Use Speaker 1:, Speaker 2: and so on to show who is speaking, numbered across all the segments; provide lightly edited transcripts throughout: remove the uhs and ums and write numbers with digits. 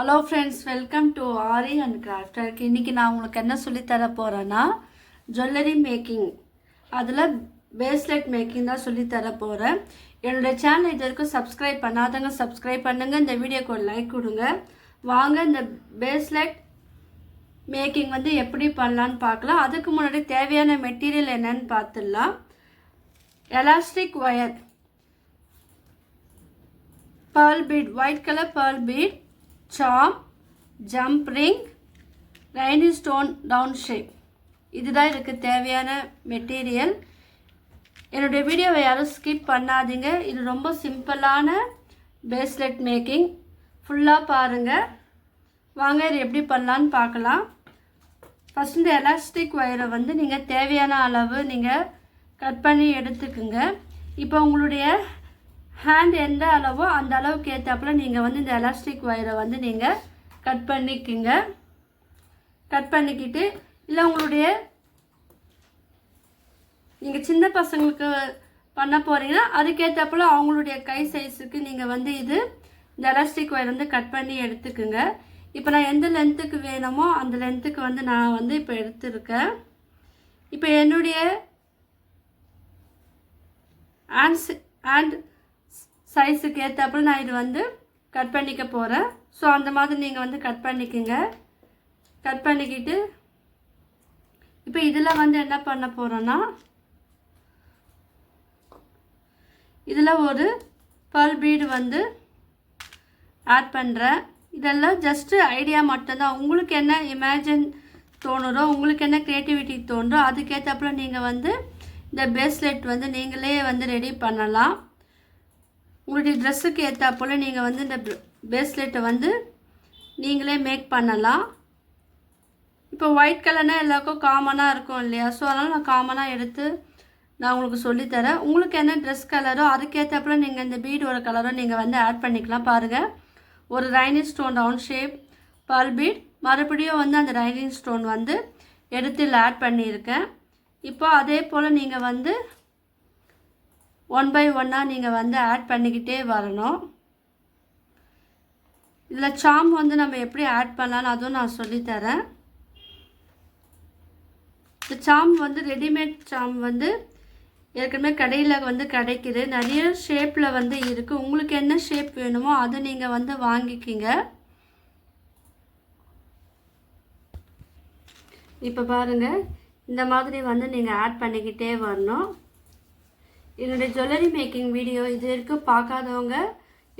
Speaker 1: Hello friends, welcome to aari and crafter. இன்றைக்கி நான் உங்களுக்கு என்ன சொல்லித்தர போகிறேன்னா ஜுவல்லரி மேக்கிங், அதில் பேஸ்லெட் மேக்கிங் தான் சொல்லித்தர போகிறேன். என்னுடைய சேனல் இது வரைக்கும் சப்ஸ்கிரைப் பண்ணாதவங்க சப்ஸ்கிரைப் பண்ணுங்கள். இந்த வீடியோக்கு ஒரு லைக் கொடுங்க. வாங்க இந்த பேஸ்லெட் மேக்கிங் எப்படி பண்ணலான்னு பார்க்கலாம். அதுக்கு முன்னாடி தேவையான மெட்டீரியல் என்னன்னு பார்த்துடலாம். Elastic wire, pearl bead, white color pearl bead, charm, jump ring, rainy stone down shape. இதுதான் இதுக்கு தேவையான மெட்டீரியல். என்னுடைய வீடியோவை யாரும் ஸ்கிப் பண்ணாதீங்க. இது ரொம்ப சிம்பிளான பேஸ்லெட் மேக்கிங். ஃபுல்லாக பாருங்கள். வாங்க இது எப்படி பண்ணலான்னு பார்க்கலாம். ஃபஸ்ட் இந்த எலாஸ்டிக் ஒயரை நீங்கள் தேவையான அளவு நீங்கள் கட் பண்ணி எடுத்துக்குங்க. இப்போ உங்களுடைய ஹேண்ட் எந்த அளவோ அந்த அளவுக்கு ஏற்றாப்புல நீங்கள் இந்த எலாஸ்டிக் ஒயரை நீங்கள் கட் பண்ணிக்கிங்க. கட் பண்ணிக்கிட்டு இல்லை உங்களுடைய நீங்கள் சின்ன பசங்களுக்கு பண்ண போகிறீங்கன்னா அதுக்கேற்றாப்புல அவங்களுடைய கை சைஸுக்கு நீங்கள் இது இந்த எலாஸ்டிக் ஒயர் கட் பண்ணி எடுத்துக்குங்க. இப்போ நான் எந்த லென்த்துக்கு வேணுமோ அந்த லென்த்துக்கு நான் இப்போ எடுத்துருக்கேன். இப்போ என்னுடைய ஹேண்ட் சைஸுக்கு ஏற்றாப்புல நான் இது கட் பண்ணிக்க போகிறேன். ஸோ அந்த மாதிரி நீங்கள் கட் பண்ணிக்கோங்க. கட் பண்ணிக்கிட்டு இப்போ இதில் என்ன பண்ண போகிறோன்னா, இதில் ஒரு pearl bead ஆட் பண்ணுறேன். இதெல்லாம் ஜஸ்ட்டு ஐடியா மட்டும்தான். உங்களுக்கு என்ன இமேஜின் தோணுதோ, உங்களுக்கு என்ன க்ரியேட்டிவிட்டி தோணுதோ அதுக்கேற்றாப்புல நீங்கள் இந்த பேஸ்லெட் நீங்களே ரெடி பண்ணலாம். உங்களுடைய ட்ரெஸ்ஸுக்கு ஏற்றா போல் நீங்கள் இந்த பேஸ்லெட்டை நீங்களே மேக் பண்ணலாம். இப்போ ஒயிட் கலர்னால் எல்லாருக்கும் காமனாக இருக்கும் இல்லையா? ஸோ அதனால் நான் காமனாக எடுத்து நான் உங்களுக்கு சொல்லித்தரேன். உங்களுக்கு என்ன ட்ரெஸ் கலரோ அதுக்கேற்றாப்புல நீங்கள் இந்த பீடோட கலரோ நீங்கள் ஆட் பண்ணிக்கலாம். பாருங்கள், ஒரு raining stone round shape pearl bead, மறுபடியும் அந்த ரைனிங் ஸ்டோன் எடுத்து இதில் ஆட் பண்ணியிருக்கேன். இப்போ அதே போல் நீங்கள் ஒன் பை ஒன்னாக நீங்கள் ஆட் பண்ணிக்கிட்டே வரணும். இதில் சாம் நம்ம எப்படி ஆட் பண்ணலான்னு அதுவும் நான் சொல்லித்தரேன். இந்த சாம் ரெடிமேட் சாம் ஏற்கனவே கடையில் கிடைக்குது. நிறைய ஷேப்பில் இருக்குது. உங்களுக்கு என்ன ஷேப் வேணுமோ அதை நீங்கள் வாங்கிக்கிங்க. இப்போ பாருங்கள், இந்த மாதிரி நீங்கள் ஆட் பண்ணிக்கிட்டே வரணும். என்னுடைய ஜுவல்லரி மேக்கிங் வீடியோ இது வரைக்கும் பார்க்காதவங்க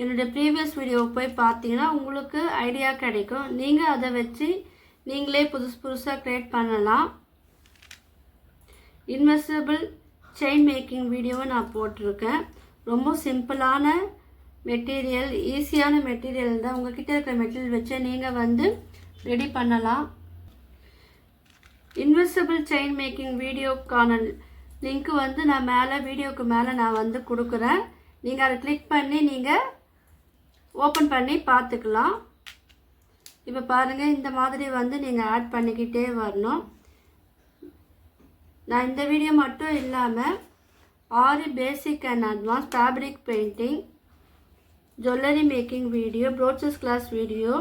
Speaker 1: என்னுடைய ப்ரீவியஸ் வீடியோவை போய் பார்த்தீங்கன்னா உங்களுக்கு ஐடியா கிடைக்கும். நீங்கள் அதை வச்சு நீங்களே புதுசாக க்ரியேட் பண்ணலாம். இன்வெஸ்டபிள் செயின் மேக்கிங் வீடியோவை நான் போட்டிருக்கேன். ரொம்ப சிம்பிளான மெட்டீரியல், ஈஸியான மெட்டீரியல் தான். உங்கள்கிட்ட இருக்கிற மெட்டீரியல் வச்சு நீங்கள் ரெடி பண்ணலாம். இன்வெஸ்டபிள் செயின் மேக்கிங் வீடியோக்கான லிங்க்கு நான் மேலே வீடியோவுக்கு மேலே நான் கொடுக்குறேன். நீங்கள் அதை கிளிக் பண்ணி நீங்கள் ஓப்பன் பண்ணி பார்த்துக்கலாம். இப்போ பாருங்கள், இந்த மாதிரி நீங்கள் ஆட் பண்ணிக்கிட்டே வரணும். நான் இந்த வீடியோ மட்டும் இல்லாமல் aari basic and advance fabric painting, jewellery making video, brooches class video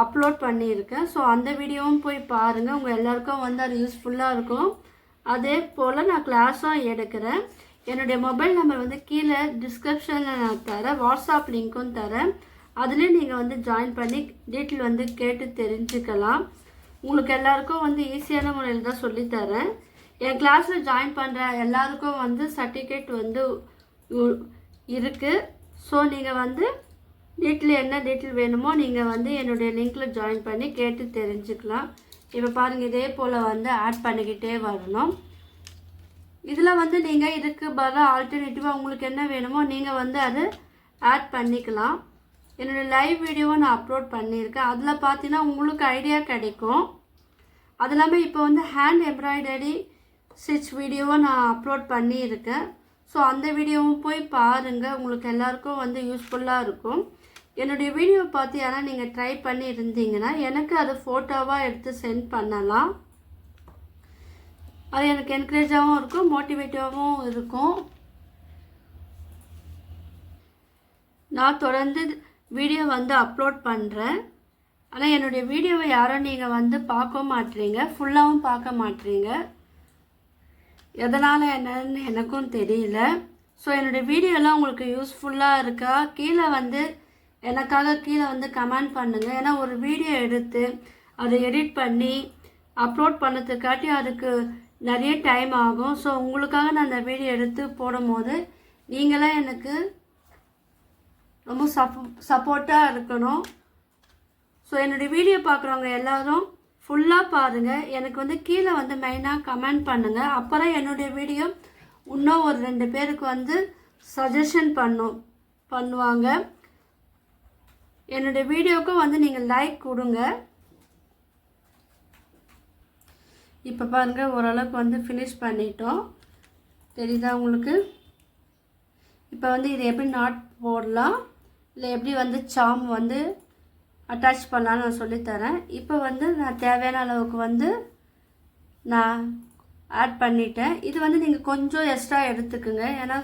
Speaker 1: upload பண்ணியிருக்கேன். ஸோ அந்த வீடியோவும் போய் பாருங்கள். உங்கள் எல்லாருக்கும் அது யூஸ்ஃபுல்லாக இருக்கும். அதே போல் நான் கிளாஸும் எடுக்கிறேன். என்னுடைய மொபைல் நம்பர் கீழே டிஸ்கிரிப்ஷனில் நான் தரேன். வாட்ஸ்அப் லிங்க்கும் தரேன். அதுலேயும் நீங்கள் ஜாயின் பண்ணி டீட்டெயில் கேட்டு தெரிஞ்சுக்கலாம். உங்களுக்கு எல்லாருக்கும் ஈஸியான முறையில் தான் சொல்லித்தரேன். என் கிளாஸில் ஜாயின் பண்ணுற எல்லாருக்கும் சர்டிஃபிகேட் இருக்குது. ஸோ நீங்கள் டீட்டெயில் என்ன டீட்டெயில் வேணுமோ நீங்கள் என்னுடைய லிங்க்கில் ஜாயின் பண்ணி கேட்டு தெரிஞ்சுக்கலாம். இப்போ பாருங்கள், இதே போல் ஆட் பண்ணிக்கிட்டே வரணும். இதில் நீங்கள் இதுக்கு பதிலாக ஆல்டர்னேட்டிவாக உங்களுக்கு என்ன வேணுமோ நீங்கள் அதை ஆட் பண்ணிக்கலாம். என்னோடய லைவ் வீடியோவை நான் அப்லோட் பண்ணியிருக்கேன். அதில் பார்த்தீங்கன்னா உங்களுக்கு ஐடியா கிடைக்கும். அது இல்லாமல் இப்போ ஹேண்ட் எம்ப்ராய்டரி ஸ்டிச் வீடியோவை நான் அப்லோட் பண்ணியிருக்கேன். ஸோ அந்த வீடியோவும் போய் பாருங்கள். உங்களுக்கு எல்லாருக்கும் யூஸ்ஃபுல்லாக இருக்கும். என்னுடைய வீடியோ பார்த்து யாராவது நீங்கள் ட்ரை பண்ணி இருந்தீங்கன்னா எனக்கு அதை ஃபோட்டோவாக எடுத்து சென்ட் பண்ணலாம். அது எனக்கு என்கரேஜாகவும் இருக்கும், மோட்டிவேட்டிவாகவும் இருக்கும். நான் தொடர்ந்து வீடியோ அப்லோட் பண்ணுறேன். ஆனால் என்னுடைய வீடியோவை யாரும் நீங்கள் வந்து பார்க்க மாட்டீங்க, ஃபுல்லாகவும் பார்க்க மாட்டீங்க. எதனால் என்னன்னு எனக்கும் தெரியல. ஸோ என்னுடைய வீடியோலாம் உங்களுக்கு யூஸ்ஃபுல்லாக இருக்கா? கீழே வந்து எனக்காக கீழே வந்து கமெண்ட் பண்ணுங்கள். ஏன்னா ஒரு வீடியோ எடுத்து அதை எடிட் பண்ணி அப்லோட் பண்ணதுக்காட்டி அதுக்கு நிறைய டைம் ஆகும். ஸோ உங்களுக்காக நான் அந்த வீடியோ எடுத்து போடும் போது நீங்களாம் எனக்கு ரொம்ப சப்போர்ட்டாக இருக்கணும். ஸோ என்னுடைய வீடியோ பார்க்குறவங்க எல்லோரும் ஃபுல்லாக பாருங்கள். எனக்கு வந்து கீழே வந்து மெயினாக கமெண்ட் பண்ணுங்கள். அப்புறம் என்னுடைய வீடியோ இன்னும் ஒரு 2 பேருக்கு வந்து சஜஷன் பண்ணுவாங்க. என்னுடைய வீடியோவுக்கும் வந்து நீங்கள் லைக் கொடுங்க. இப்போ பாருங்கள், ஓரளவுக்கு வந்து ஃபினிஷ் பண்ணிட்டோம். தெரியுதா உங்களுக்கு? இப்போ வந்து இது எப்படி நாட் போடலாம், இல்லை எப்படி வந்து சாம் வந்து அட்டாச் பண்ணலான்னு நான் சொல்லித்தரேன். இப்போ வந்து நான் தேவையான அளவுக்கு வந்து நான் ஆட் பண்ணிட்டேன். இது வந்து நீங்கள் கொஞ்சம் எக்ஸ்ட்ரா எடுத்துக்குங்க. ஏன்னா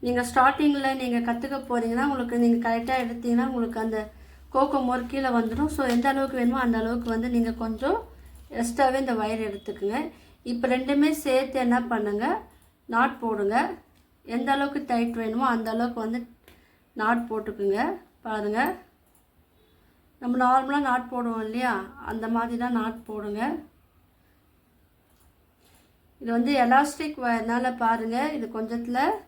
Speaker 1: நீங்கள் ஸ்டார்டிங்கில் நீங்கள் கற்றுக்க போகிறீங்கன்னா உங்களுக்கு நீங்கள் கரெக்டாக எடுத்தீங்கன்னா உங்களுக்கு அந்த கோகோ மோர் கீழே வந்துடும். ஸோ எந்த அளவுக்கு வேணுமோ அந்த அளவுக்கு வந்து நீங்கள் கொஞ்சம் எக்ஸ்ட்ராவே இந்த வயர் எடுத்துக்குங்க. இப்போ ரெண்டுமே சேர்த்து என்ன பண்ணுங்கள், நாட் போடுங்க. எந்த அளவுக்கு டைட் வேணுமோ அந்த அளவுக்கு வந்து நாட் போட்டுக்குங்க. பாருங்கள், நம்ம நார்மலாக நாட் போடுவோம் இல்லையா, அந்த மாதிரி தான் நாட் போடுங்க. இது வந்து எலாஸ்டிக் வயர்னால பாருங்கள், இது கொஞ்சத்தில்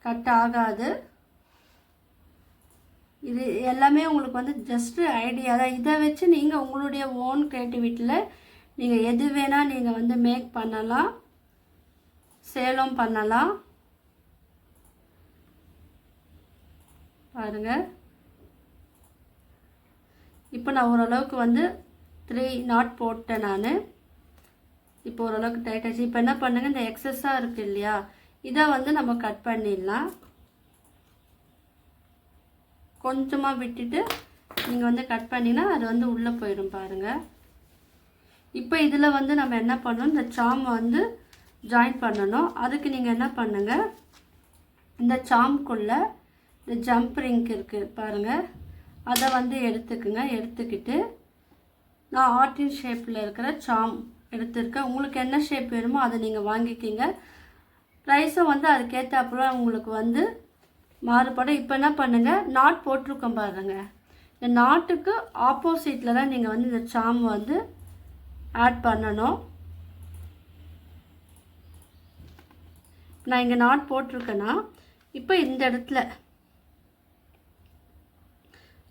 Speaker 1: கட் ஆகாது. இது எல்லாமே உங்களுக்கு வந்து ஜஸ்ட்டு ஐடியா தான். இதை வச்சு நீங்கள் உங்களுடைய ஓன் க்ரியேட்டிவிட்டியில் நீங்கள் எது வேணால் நீங்கள் வந்து மேக் பண்ணலாம், சேலம் பண்ணலாம். பாருங்கள், இப்போ நான் ஓரளவுக்கு வந்து 3 நாட் போட்டேன். நான் இப்போ ஓரளவுக்கு டைட் ஆச்சு. இப்போ என்ன பண்ணுங்கள், இந்த எக்ஸஸாக இருக்குது இல்லையா, இதை வந்து நம்ம கட் பண்ணிடலாம். கொஞ்சமாக விட்டுட்டு நீங்கள் வந்து கட் பண்ணிங்கன்னா அது வந்து உள்ளே போயிடும். பாருங்கள், இப்போ இதில் வந்து நம்ம என்ன பண்ணணும், இந்த சாம் வந்து ஜாயின் பண்ணணும். அதுக்கு நீங்கள் என்ன பண்ணுங்கள், இந்த சாம்குள்ளே இந்த ஜம்ப் ரிங் இருக்குது பாருங்கள், அதை வந்து எடுத்துக்குங்க. எடுத்துக்கிட்டு நான் ஆர்டின் ஷேப்பில் இருக்கிற சாம் எடுத்துருக்கேன். உங்களுக்கு என்ன ஷேப் வேணுமோ அதை நீங்கள் வாங்கிக்கிங்க. ப்ரைஸும் வந்து அதுக்கேற்றாப்புல உங்களுக்கு வந்து மாறுபடும். இப்போ என்ன பண்ணுங்கள், நாட் போட்டிருக்கோம் பாருங்கள், இந்த நாட்டுக்கு ஆப்போசிட்டில் தான் நீங்கள் வந்து இந்த சாம் வந்து ஆட் பண்ணணும். நான் இங்கே நாட் போட்டிருக்கேன்னா இப்போ இந்த இடத்துல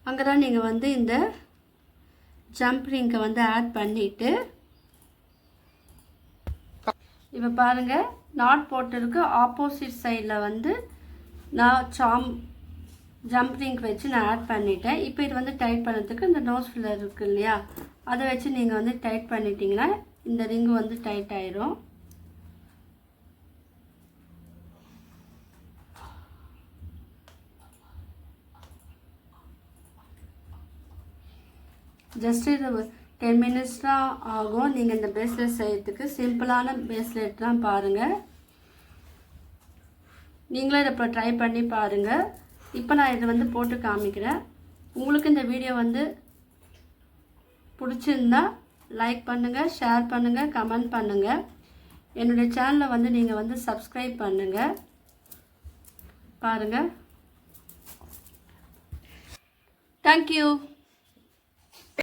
Speaker 1: அங்கே தான் நீங்கள் வந்து இந்த ஜம்ப் ரிங்கை வந்து ஆட் பண்ணிவிட்டு இப்போ பாருங்கள், நாட் போட்டிருக்கு ஆப்போசிட் சைடில் வந்து நான் ஜம்ப் ரிங் வச்சு நான் ஆட் பண்ணிட்டேன். இப்போ இது வந்து டைட் பண்ணுறதுக்கு இந்த நோஸ் ஃபில்லர் இருக்குது இல்லையா, அதை வச்சு நீங்கள் வந்து டைட் பண்ணிட்டீங்கன்னா இந்த ரிங்கு வந்து டைட் ஆயிரும். ஜஸ்ட் இது 10 மினிட்ஸ் தான் ஆகும். நீங்கள் இந்த பிரேஸ்லெட் செய்யறதுக்கு சிம்பிளான பிரேஸ்லெட் தான். பாருங்கள், நீங்களே இதை இப்போ ட்ரை பண்ணி பாருங்கள். இப்போ நான் இதை வந்து போட்டு காமிக்கிறேன். உங்களுக்கு இந்த வீடியோ வந்து பிடிச்சிருந்தா லைக் பண்ணுங்கள், ஷேர் பண்ணுங்கள், கமெண்ட் பண்ணுங்கள். என்னுடைய சேனலை வந்து நீங்கள் வந்து சப்ஸ்கிரைப் பண்ணுங்கள். பாருங்கள், தேங்க்யூ.